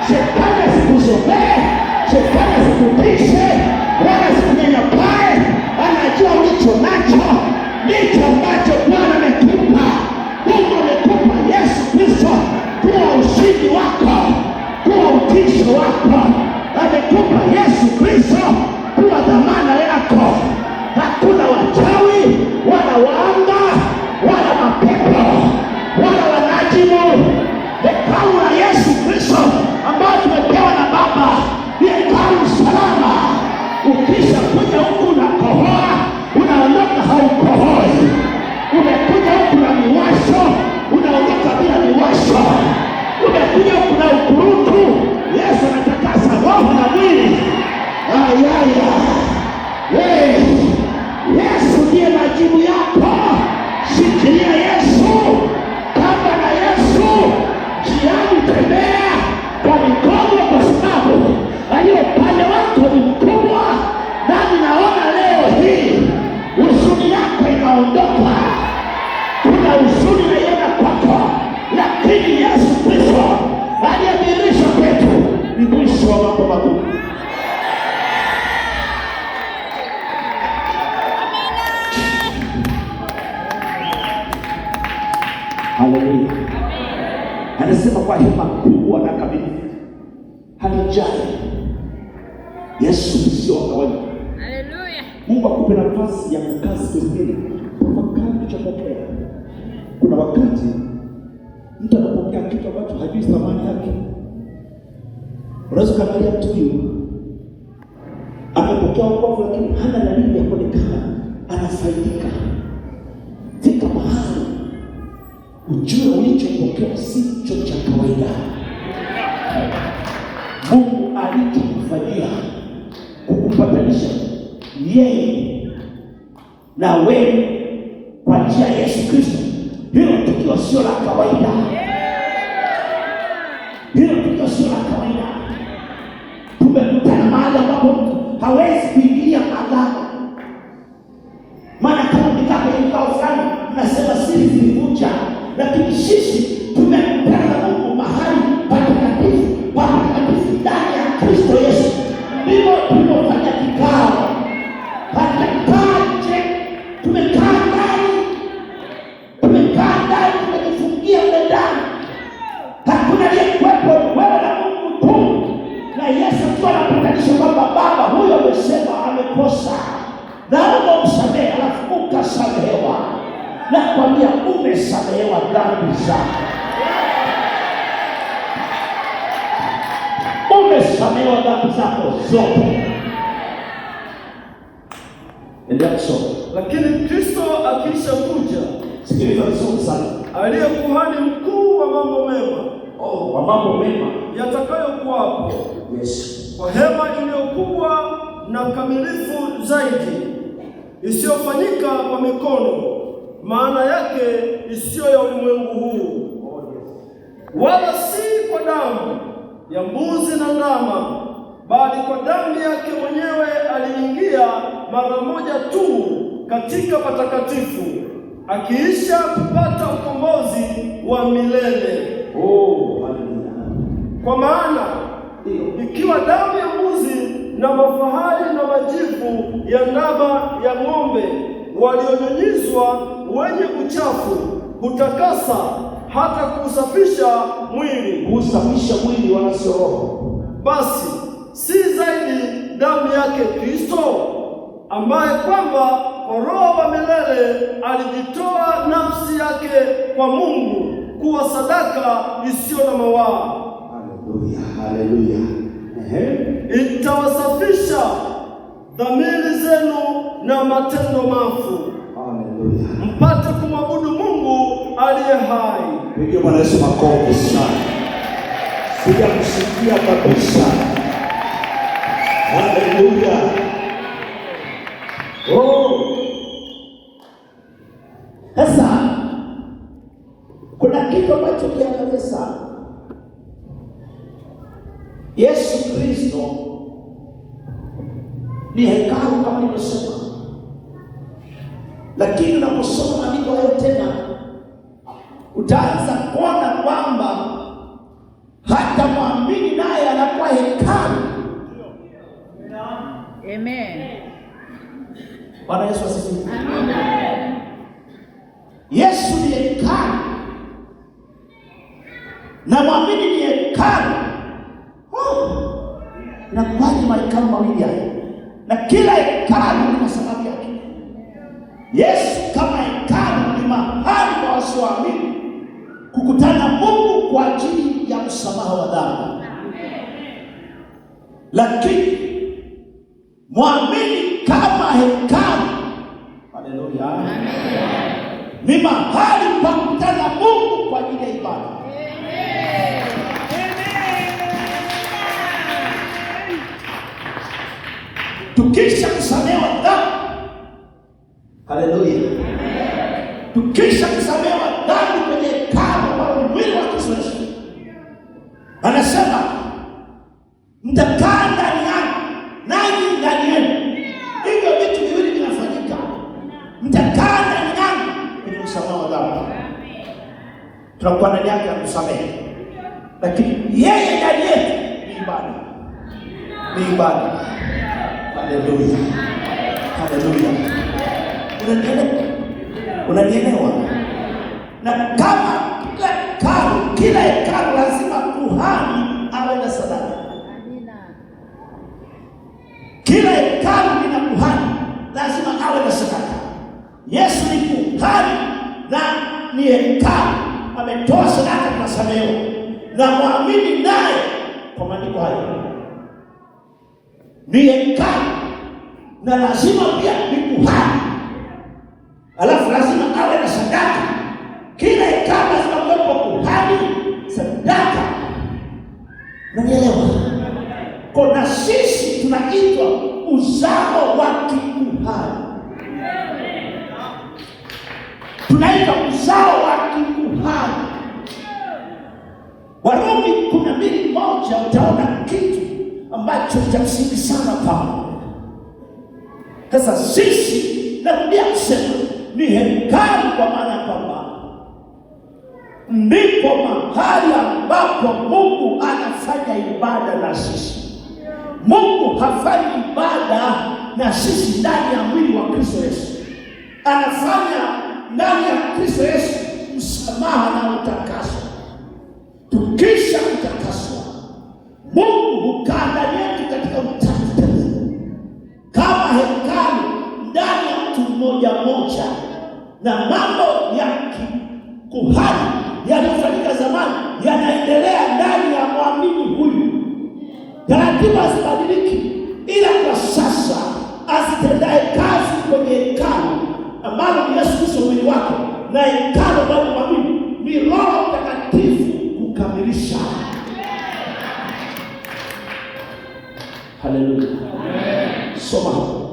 Shetani asikusogee, shetani asikutishe, wala asikunyanyapae. Anajua ulicho nacho ndicho ambacho Bwana amekupa. Mungu amekupa Yesu Kristo kuwa ushindi wako, kuwa utisho wako. Amekupa Yesu Kristo kuwa dhamana yako. Hakuna wachawi wala waanga wala mapepo wala wanajimu. Hekalu la Yesu Kristo ambayo tumepewa na Baba ni hekalu salama. Ukisha kuja huku unakohoa, unaondoka haukohoi. Umekuja huku na miwasho, unaondoka bila miwasho. Umekuja huku na ukurutu, Yesu anatakasa roho na mwili. Ayaya, Yesu ndiye majibu yako. Shikilia Yesu, kamba na Yesu, jiani tembea kwa mikono, kwa sababu aliye upande wako ni mkubwa. Nami naona kubwa na kamilifu. Hanijali. Yesu sio kawaida. Haleluya. Mungu akupe nafasi ya kukaa siku hili. Tafakari kilichotokea. Kuna wakati mtu anapokea kitu ambacho hajui thamani yake. Unaweza kuangalia mtu huyu amepokea wokovu lakini hana dalili ya kuonekana anafaidika. Fika mahali ujue ulichopokea sicho cha kawaida. Mungu alichokufanyia kukupatanisha yeye na wewe kwa njia ya Yesu Kristo, hilo tukio sio la kawaida. Hilo tukio sio la kawaida. Tumekutana mahali ambapo mtu hawezi kuingilia agano. Maana kama mkikaa kwenye kikao fulani mnasema siri zilivunja, lakini sisi tumekutana na Mungu mahali patakatifu ndani ya Kristo Yesu. Ndivyo tulipofanya kikao. Hatutakaje, tumekaa ndani, tumejifungia ndani. Hakuna aliyekuwepo, wewe na Mungu tu. Na Yesu tu anapatanisha kwamba Baba huyo amesema amekosa, naomba umsamehe, alafu ukasamehewa. Nakwambia umesamehewa dhambi zako. Umesamehewa dhambi zako zote. Endelea kusoma. Lakini Kristo akisha kuja, sikiliza vizuri sana, aliye kuhani mkuu wa mambo mema, wa mambo mema yatakayokuwapo, Yesu, kwa hema iliyokubwa na kamilifu zaidi, isiyofanyika kwa mikono, maana yake isiyo ya ulimwengu huu, wala si kwa damu ya mbuzi na ndama, bali kwa damu yake mwenyewe aliingia mara moja tu katika patakatifu, akiisha kupata ukombozi wa milele. Kwa maana ikiwa damu ya mbuzi na mafahali na majivu ya ndama ya ng'ombe walionyunyizwa wenye uchafu hutakasa hata kuusafisha mwili, wala sio roho, basi si zaidi damu yake Kristo, ambaye kwamba kwa Roho wa milele alijitoa nafsi yake kwa Mungu kuwa sadaka isiyo na mawaa. Haleluya, haleluya. Itawasafisha dhamiri zenu na matendo mafu, haleluya, mpate kumwabudu Mungu aliye hai. Pigia Bwana Yesu makofi sana. Sijamsikia kabisa. Haleluya. Sasa kuna kitu ambacho kiangalia sana. Yesu Kristo ni hekalu kama nilivyosema, lakini unaposoma maandiko hayo tena utaanza kuona kwamba hata mwamini naye anakuwa hekalu. Amen. Bwana Yesu asifiwe. Amen. Yesu ni hekalu na mwamini ni hekalu. Inakuwaje mahekalu mawili haya? Na kila hekalu lina sababu yake. Yesu kama hekalu ni mahali kwa wasioamini kukutana na Mungu kwa ajili ya msamaha wa dhambi. Lakini mwamini kama hekalu, haleluya, ni mahali pa kukutana na Mungu kwa ajili ya ibada. Tukisha kusamehewa dhambi, haleluya, tukisha kusamehewa dhambi kwenye hekalu ambalo ni mwili wa Kristo Yesu, anasema mtakaa ndani yangu nanyi ndani yenu. Hivyo vitu viwili vinafanyika. Mtakaa ndani yangu kwenye msamaha wa dhambi, tunakuwa ndani yake kusamehe, lakini yeye ndani yetu ni ibada, ni ibada. Haleluya, haleluya. Unanielewa? Na kama kila hekalu lazima Kila hekalu lina kuhani, lazima awe na sadaka. Yesu ni kuhani na ni hekalu, ametoa sadaka, tunasamehewa na muamini naye. Kwa maandiko hayo ni hekalu na lazima pia ni kuhani, alafu lazima awe na sadaka. Kila hekalu lazima kuwepo kuhani, sadaka. Unanielewa? Kwa sisi tunaitwa uzao wa kikuhani, tunaitwa uzao wa kikuhani. Warumi 12:1 utaona kitu ambacho cha msingi sana pale. Sasa sisi, narudia kusema, ni hekalu, kwa maana kwamba ndipo mahali ambapo Mungu anafanya ibada na sisi. Mungu hafanyi ibada na sisi ndani ya mwili wa Kristo Yesu, anafanya ndani ya Kristo Yesu msamaha na utakaso. Tukisha kutakaswa, Mungu hukaa ndani yetu katika utakatifu kama hekalu ndani ya mtu mmoja mmoja, na mambo ya kikuhani yaliyofanyika zamani yanaendelea ndani ya mwamini huyu. Taratibu hazibadiliki, ila kwa sasa azitendaye kazi kwenye hekalu ambalo ni Yesu Kristo mwili wake, na hekalu ambalo mwamini ni Roho Mtakatifu kukamilisha. Haleluya. Soma hapo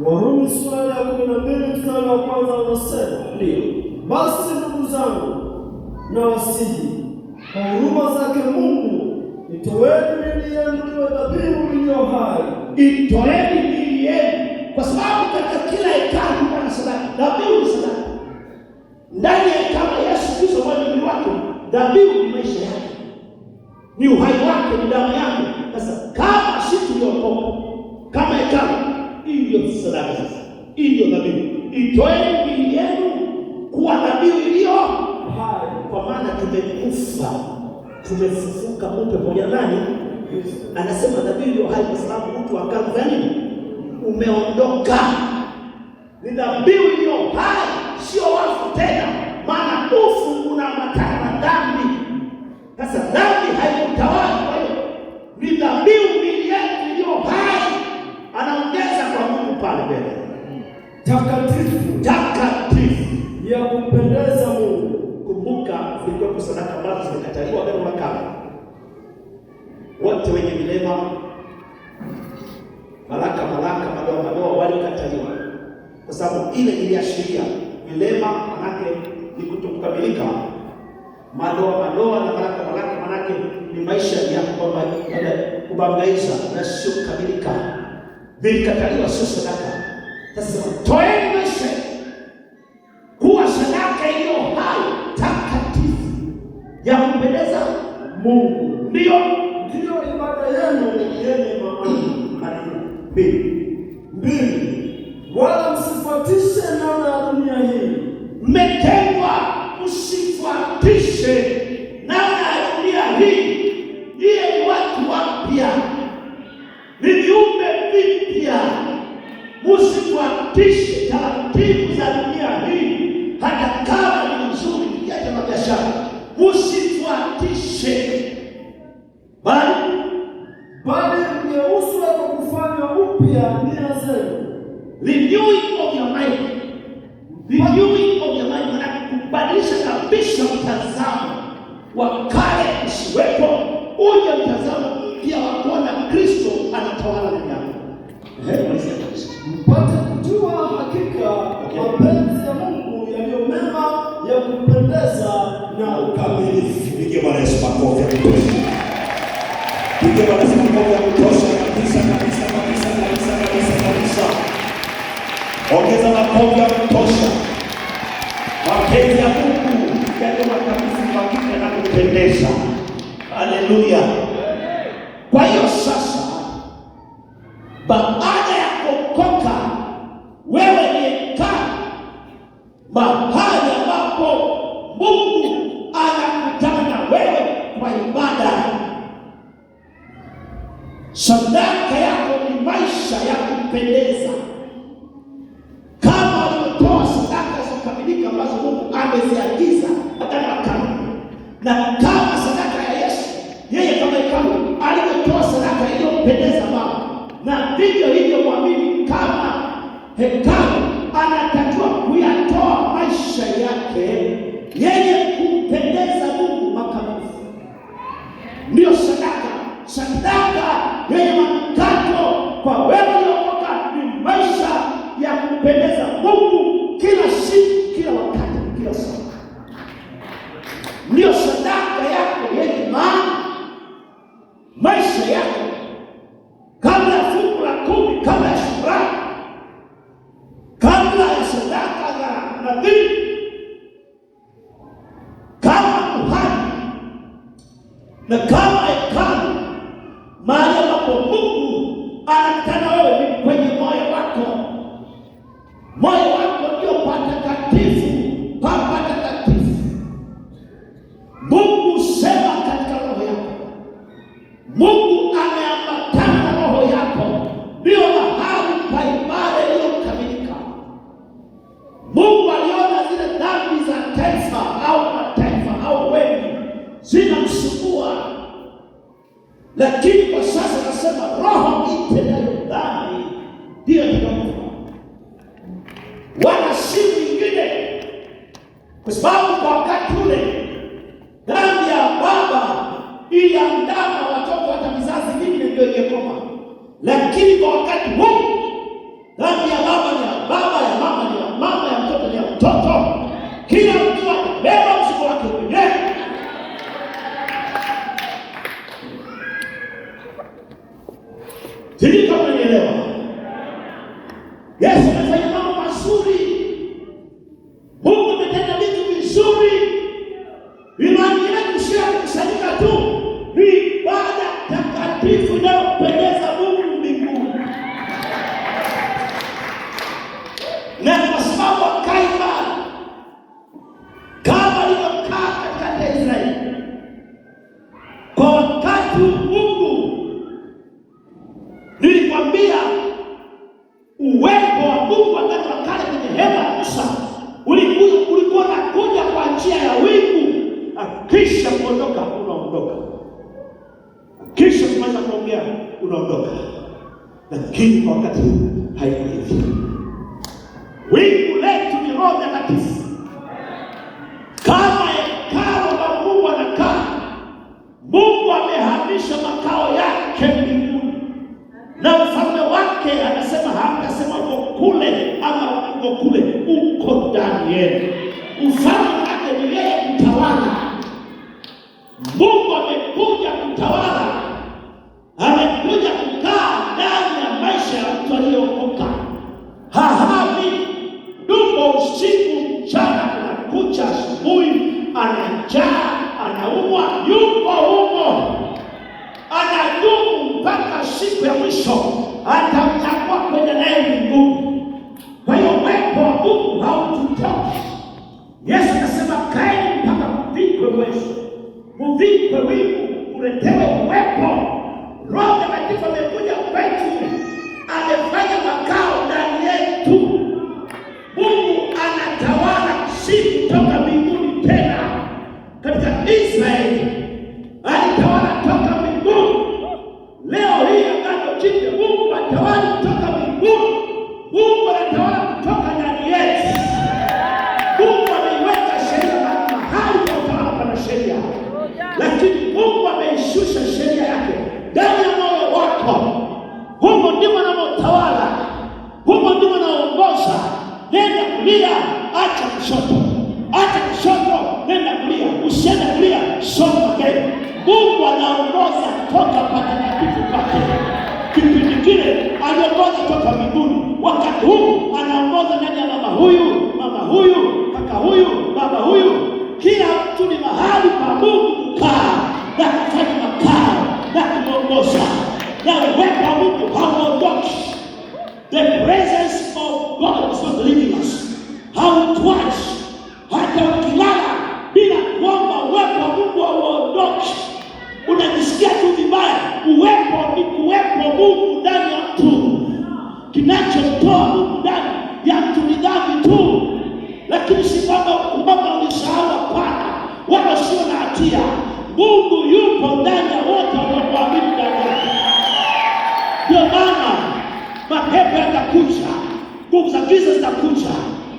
Warumi sura ya 12 mstari wa kwanza unasema, ndio basi ndugu zangu, na wasihi kwa huruma zake Mungu, itoeni miili yenu iwe dhabihu iliyo hai. Itoeni miili yenu, kwa sababu katika kila hekalu kuna sadaka. Dhabihu ni sadaka. Ndani ya hekalu Yesu Kristo mwili wake, dhabihu ni maisha yake, ni uhai wake, ni damu yake. Sasa kama sisi tuliokoka kama hekalu, hii ndio sadaka. Sasa hii ndio dhabihu. Itoeni miili yenu kuwa dhabihu iliyo hai, kwa maana tumekufa, tumefufuka Mungu pamoja nani. Anasema dhabihu iliyo hai kwa sababu mtu akafa nini? Umeondoka. Ni dhabihu iliyo hai, sio wafu tena, maana ufu unaambatana na dhambi. Sasa dhambi haikutawala, kwa hiyo ni dhabihu iliyo hai. Anaongeza kwa Mungu pale mbele, takatifu, takatifu ya kumpendeza Mungu. Kumbuka zilikuwa sadaka ambazo zilikataliwa Agano la Kale. Wote wenye vilema, malaka, madoa walikataliwa, kwa sababu ile iliashiria vilema, manake ni kutokukamilika. Madoa na malaka manake ni maisha ya kubangaisha na sio kukamilika. Vilikataliwa, sio sadaka. Sasa toeni maisha kuwa sadaka iliyo hai, takatifu, ya kumpendeza Mungu, ndio ibada yenu yenye maana. Mbili, wala msifuatishe namna ya dunia hii. Mmetengwa, msifuatishe namna ya dunia hii. Hiyo ni watu wapya, ni viumbe vipya. Msifuatishe taratibu za dunia hii, hata kama ni nzuri kiasi cha biashara. Msifuatishe, bali mgeuzwe kwa kufanywa upya nia zenu. Renewing of your mind. Renewing of your mind, maana kubadilisha kabisa mtazamo wa kale usiwepo, uje mtazamo mpya wa kuona Kristo anatawala ndani yako. Mpate kujua hakika mapenzi ya Mungu yaliyo mema, ya kupendeza na ukamilifu. Pigie Bwana Yesu makofi ya kutosha. Pigie Bwana Yesu makofi ya kutosha kabisa. Ongeza makofi ya kutosha. Mapenzi ya Mungu yaliyo makamilifu, hakika na kupendeza. Haleluya. Kwa hiyo sasa, baada ya kuokoka, wewe ni hekalu, mahali ambapo Mungu anakutana na wewe kwa ibada. Sadaka yako ni maisha ya kumpendeza, kama alivyotoa sadaka za kukamilika ambazo Mungu ameziagiza Agano la Kale, na kama sadaka ya Yesu, yeye kama hekalu alivyotoa sadaka iliyompendeza Baba, na vivyo hivyo mwamini kama hekalu anatakiwa kuyatoa maisha yake yeye kumpendeza Mungu makamilifu. Ndiyo sadaka yenye manukato kwa wewe uliokoka, ni maisha ya kumpendeza Mungu kila siku, kila wakati, kila saa. Ndiyo sadaka yako yenye maana. Maisha yako kabla ya fungu la 10, kabla ya shukrani, kabla ya sadaka za nadhiri, kama kuhani na kama hekalu, mahali ambapo Mungu anakutana wewe ni kwenye moyo wako. Moyo wako ndio patakatifu pa patakatifu. Mungu sema katika roho yako. Mungu ameambatana na roho yako, ndio mahali pa ibada iliyokamilika. Mungu aliona zile dhambi za taifa au mataifa au wengi zinamsumbua, lakini kwa sasa nasema roho itendayo dhambi ndiyo tunakufa, wala si mwingine. Kwa sababu kwa wakati ule dhambi ya baba iliandama watoto hata vizazi vingi ndio ingekoma, lakini kwa wakati huu dhambi ya baba ni ya baba, ya mama ni ya mama, ya mtoto ni ya mtoto. Kila mtu atabeba mzigo wake mwenyewe. Sijui kama unanielewa. Yesu amefanya mambo mazuri. Mungu ametenda vitu vizuri. Imani yetu sio kusanyika tu, ni ibada takatifu inayopendeza Mungu mbinguni. Na kwa sababu akaima kama alivyokaa katikati ya Israeli, kwa wakati Mungu, nilikwambia uwepo wa Mungu wakati wa kale kwenye hema ya Musa ulikuwa unakuja kwa njia ya wingu, akisha kuondoka unaondoka, akisha kumaliza kuongea unaondoka. Lakini kwa wakati huu haiko hivyo. Wingu letu ni Roho Mtakatifu. Kama hekalu la Mungu anakaa, Mungu amehamisha makao yake mbinguni, na ufalme wake anasema, hakasema uko kule ama uko kule, uko ndani yenu. Ufalme wake ni yeye kutawala. Mungu amekuja kutawala, amekuja kukaa ndani ya maisha ya mtu aliyeokoka. Hahami dumbo usiku mchana, anakucha asubuhi, anajaa, anaumwa, yuko humo, anadumu mpaka siku ya mwisho atamchagua kwenda naye mbinguni. Kwa hiyo uwepo wa Mungu haututoshi. Yesu akasema kaeni mpaka mvikwe uwezo, mvikwe wingu, uletewe uwepo. Roho Mtakatifu amekuja kwetu, amefanya makao ndani yetu. Mungu anatawala, si kutoka mbinguni tena. Katika Israeli alitawala toka mbinguni. Leo hii Agano Jipya Mungu atawala kutoka mbinguni. Mungu anatawala kutoka ndani yetu. Mungu ameiweka sheria mahali pa utawala pana sheria, lakini Mungu ameishusha sheria yake ndani ya moyo wako. Humo ndimo anamotawala, humo ndimo anaongoza. Nenda kulia, acha kushoto, acha kushoto, nenda kulia, usiende kulia, soma mbele. Mungu anaongoza toka patakatifu pake. Kipindi kile aliongoza toka mbinguni, wakati huu anaongoza ndani ya mama huyu, kaka huyu, baba huyu. Kila mtu ni mahali pa Mungu kukaa na kufanya makao na kuongoza, na uwepo wa Mungu hauondoki. The presence of God is not leaving us. Hautuachi hata ukilala bila kuomba, uwepo wa Mungu hauondoki. Unajisikia tu vibaya, uwepo ni kuwepo Mungu ndani ya mtu. Kinachotoa Mungu ndani ya mtu ni dhambi tu, lakini si kwamba ulisahau. Hapana, wala sio na hatia. Mungu yupo ndani ya wote wanaoamini ndani yake. Ndio maana mapepo yatakuja, nguvu za giza zitakuja,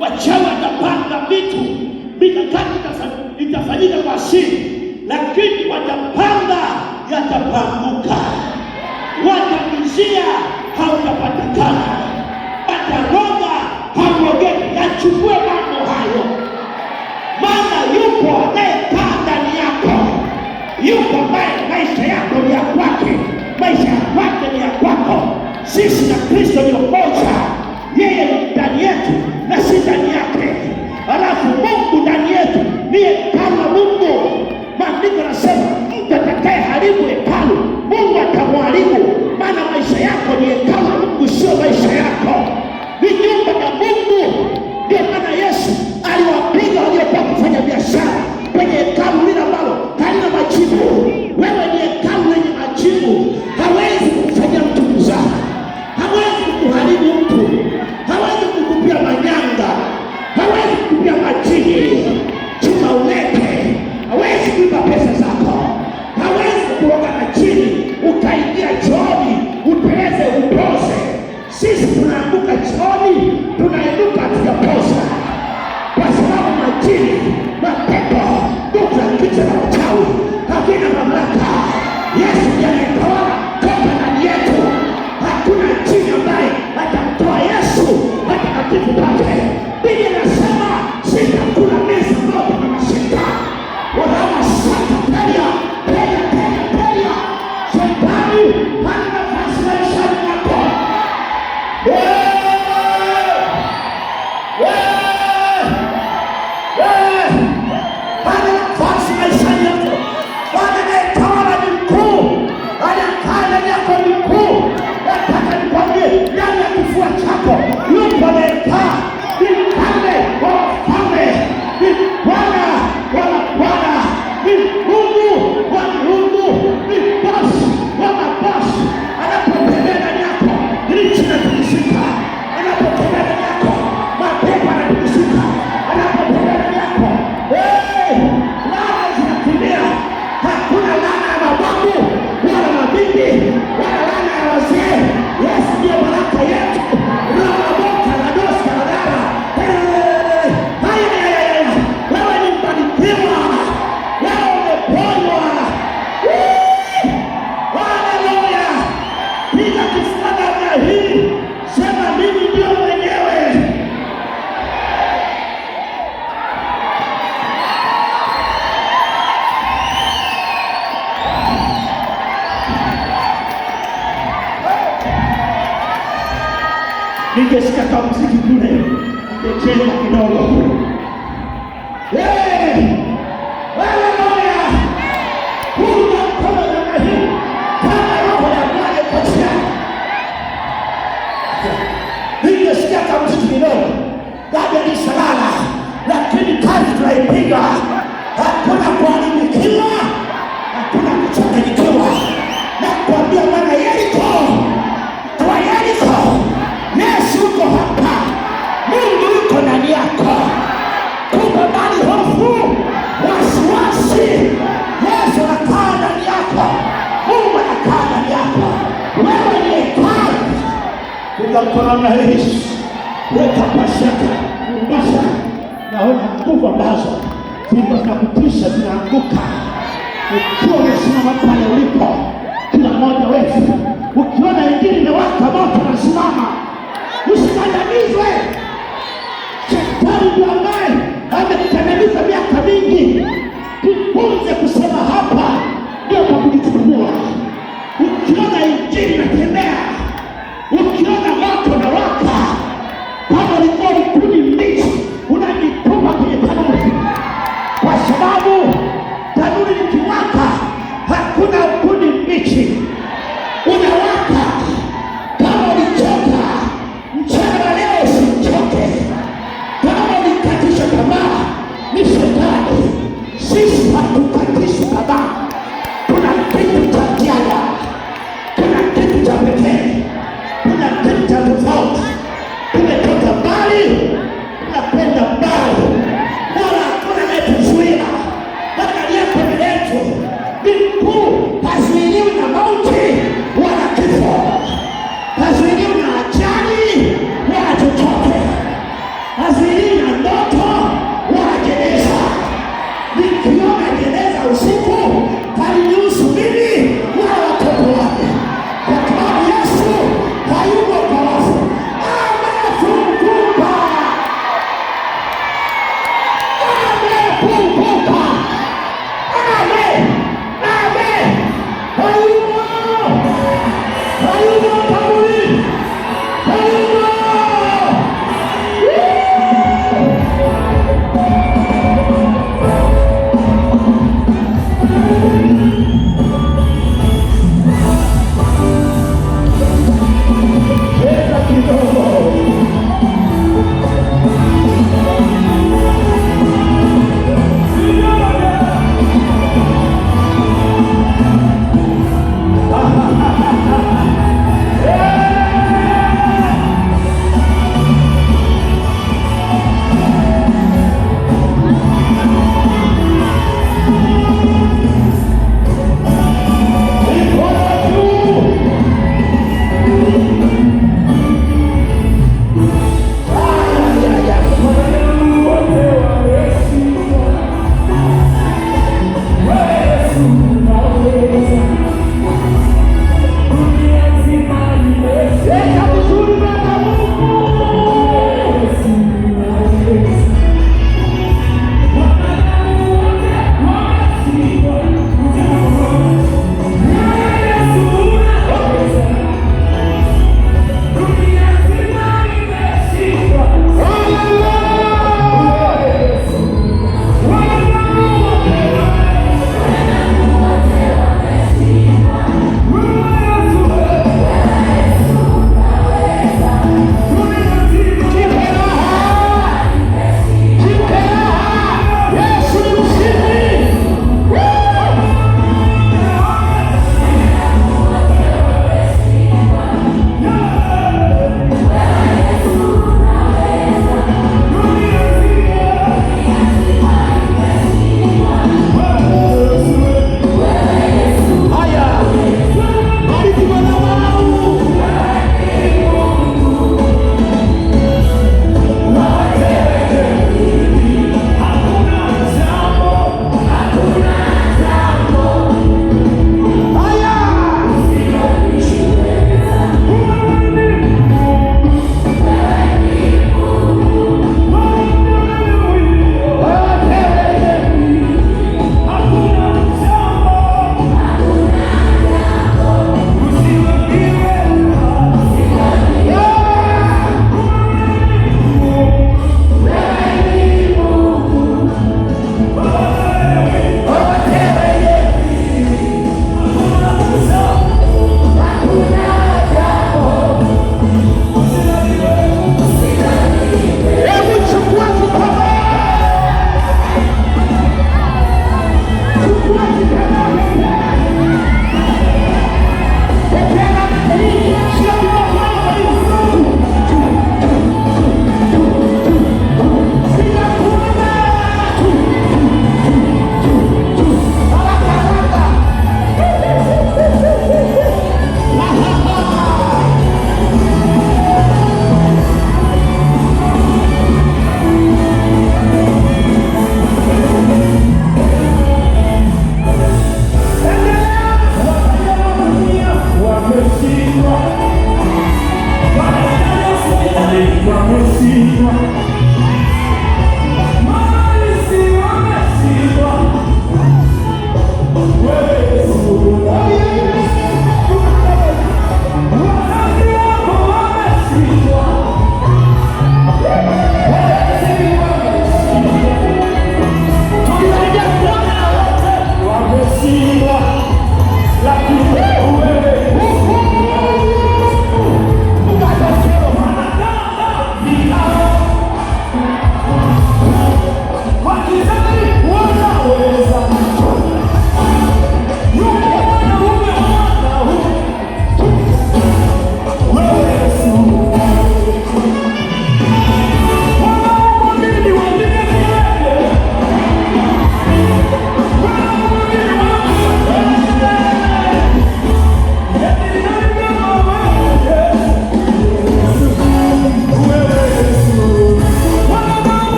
wachawi watapanga vitu, mikakati itafanyika kwa siri, lakini watapanga, yatapanguka. Watamizia, hautapatikana. Wataroga, haurogeki. Yachukue mambo hayo, maana yupo anayekaa ndani yako. Yupo ambaye maisha yako ni ya kwake, maisha ya kwake ni ya kwako. Sisi na Kristo ni mmoja, yeye ni ndani yetu na si ndani yake. Alafu Mungu ndani yetu ni hekalu la Mungu. Maandiko yanasema mtu atakaye haribu hekalu, Mungu atamharibu. Maana maisha yako ni hekalu la Mungu, sio maisha yako ni nyumba ya Mungu. Ndio maana Yesu aliwapiga waliokuwa kufanya biashara kwenye hekalu lile ambalo halina majibu. Wewe ni hekalu lenye majibu. Hawezi kufanya mtu mzaha, hawezi kuharibu mtu, hawezi kukupia manyanga, hawezi kukupia majini, chuma ulete, hawezi kuiba pesa zako, hawezi kuroga na chini ukaingia chooni upeleze upose. Sisi tunaanguka chooni, tunainuka tukaposa, kwa sababu majini, mapepo, nguvu za giza na uchawi havina mamlaka. Yesu ndiye anayetawala toka ndani yetu. Hakuna jini ambaye atamtoa Yesu patakatifu pake. Biblia inasema sitakula meza moja na mashetani. Wanaona sasa peria. Shetani hana nafasi maishani mwako. Hana nafasi maishani mwako. Bwana anayetawala ni mkuu, anakaa ndani yako ni mkuu. Nataka nikwambie, ndani ya kifua chako yupo anayekaa, ni mfalme wa wafalme, ni Bwana wa mabwana, ni Mungu wa miungu, ni bosi wa mabosi. Anapotembea ndani yako, nchi inatikisika. Anapotembea ndani yako, mapepo yanatikisika. Anapotembea ndani yako, laana zinakimbia. Hakuna laana ya mababu wala mabibi wala laana ya wazee. Yesu ndiye baraka yetu. Wewe ni mbarikiwa, wewe umeponywa. Haleluya! Piga kifua namna hii, sema mimi ndio mwenyewe. Ningesikia kama muziki kule, ningecheza kidogo. Haleluya! Piga mkono namna hii, kama roho ya Bwana iko chini. Ningesikia kama muziki kidogo, bado ni salala, lakini kazi tunaipiga. Hakuna kuharibikiwa, hakuna kuchanganyikiwa. Nakwambia Bwana Yeriko, kwa Yeriko, Yesu yuko hapa, Mungu yuko ndani yako. Kubali hofu, wasiwasi, Yesu anakaa ndani yako, Mungu anakaa ndani yako. Wewe ni hekalu. Piga mkono na hii, weka pashaka, mbasha. Naona nguvu ambazo zilikuwa zinakutisha zinaanguka. Ukiwa umesimama pale ulipo, kila mmoja wetu, ukiona injili imewaka moto, unasimama. Usikandamizwe. Shetani ndiye ambaye amekandamiza miaka mingi. Jifunze kusema hapa ndio kwa kujichukua. Ukiona injili inatembea, ukiona moto na waka, kama ulikuwa kuni mbichi, unajitupa kwenye tanuri, kwa sababu tanuri likiwaka hakuna kuni mbichi, unawaka. Kama ulichoka mchana leo, usichoke. Kama ulikatisha tamaa, ni shetani. Sisi hatukatishi tamaa. Kuna kitu cha ziada, kuna kitu cha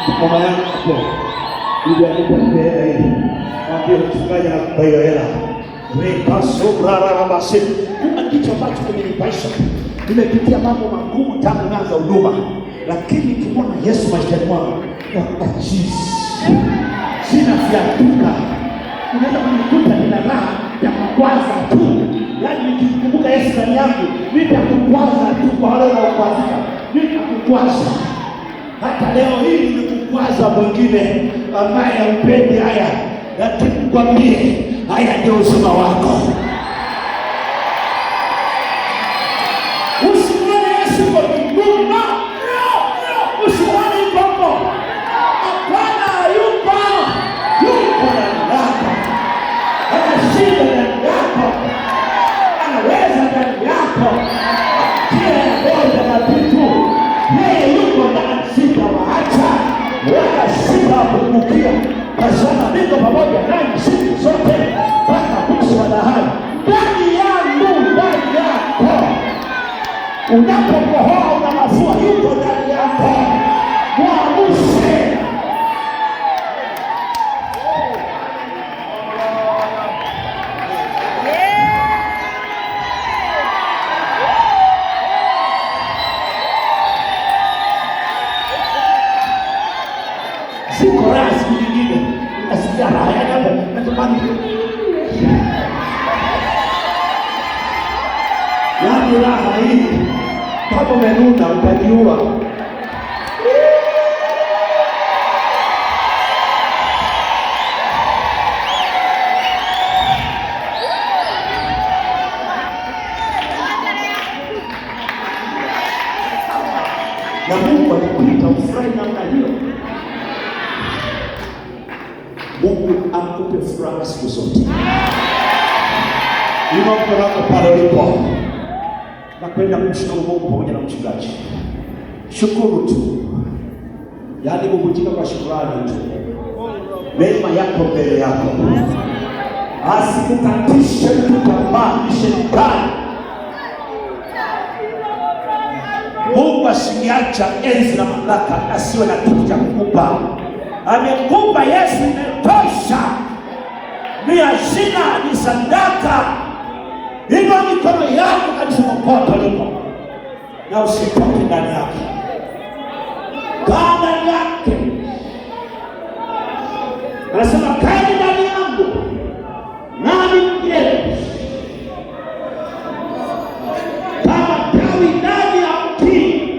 mama yangu hapo, ili anipe hela hii. Mwambie mchungaji anakupa hiyo hela. Rekasobrarabasi. Kuna kitu ambacho kimenipaisha. Nimepitia mambo magumu tangu naanza huduma, lakini kimwona Yesu maishani mwangu na Jesus. Sina fiatuka. Unaweza kunikuta nina raha ya kukwaza tu. Yaani nikikumbuka Yesu ndani yangu, nitakukwaza tu kwa wale wanaokwazika. Nitakukwaza. Hata leo hii nimekukwaza mwingine ambaye hampendi haya. Lakini nikwambie, haya ndio uzima wako. Usione Yesu kwa mbinguni. No. Usione yuko. Hapana, yuko ndani yako. Anashinda ndani yako. Anaweza ndani yako. Kila moja na vitu. Yeye yuko ndani, sitawaacha wala sitawapungukia. Tazama niko pamoja nanyi siku zote mpaka mwisho wa dahari. Ndani yangu, ndani yako. Unapokohoa una mafua, yuko ndani yako. Mwamshe. Siko rasmi nyingine. Nasikia raha yako. Natamani. Yaani raha hii. Kama umenuna utajiua. Na Mungu alikuita ufurahi namna hiyo. Mungu akupe furaha siku zote. Inua mkono wako pale ulipo. Napenda kumshukuru Mungu pamoja na mchungaji. Shukuru tu. Yaani kukutika kwa shukrani tu. Neema yako mbele yako. Asikukatishe mtu tamaa, shetani. Mungu asiniacha enzi na mamlaka asiwe na kitu cha kukupa. Amekupa Yesu, imetosha. Ni hazina, ni sadaka. Hivyo mikono yako kabisa popote ulipo. Na usitoke ndani yake. Kaa ndani yake. Anasema kaeni ndani yangu, nami mjeni. Kama tawi ndani ya mti,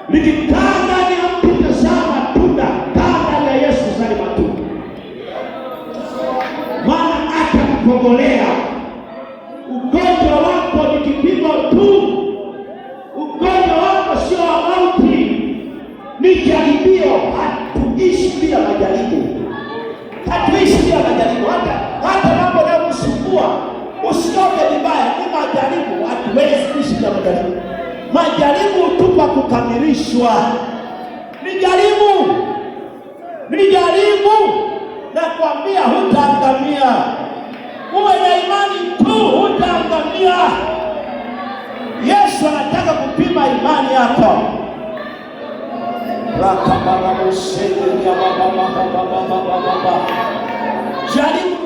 likikaa ndani ya mti litazaa matunda. Kaa ndani ya Yesu zali matunda. Maana atakupogolea. Ugonjwa wako ni kipimo tu. Ugonjwa wako sio mauti, ni jaribio. Hatuishi bila majaribu. Hatuishi bila majaribu. Hata mambo yanayokusumbua usione vibaya, ni majaribu. Hatuwezi kuishi bila majaribu. Majaribu tupa kukamilishwa. Ni jaribu. Nakwambia hutaangamia. Uwe na imani tu, hutaangamia. Yesu anataka kupima imani yako. Jaribu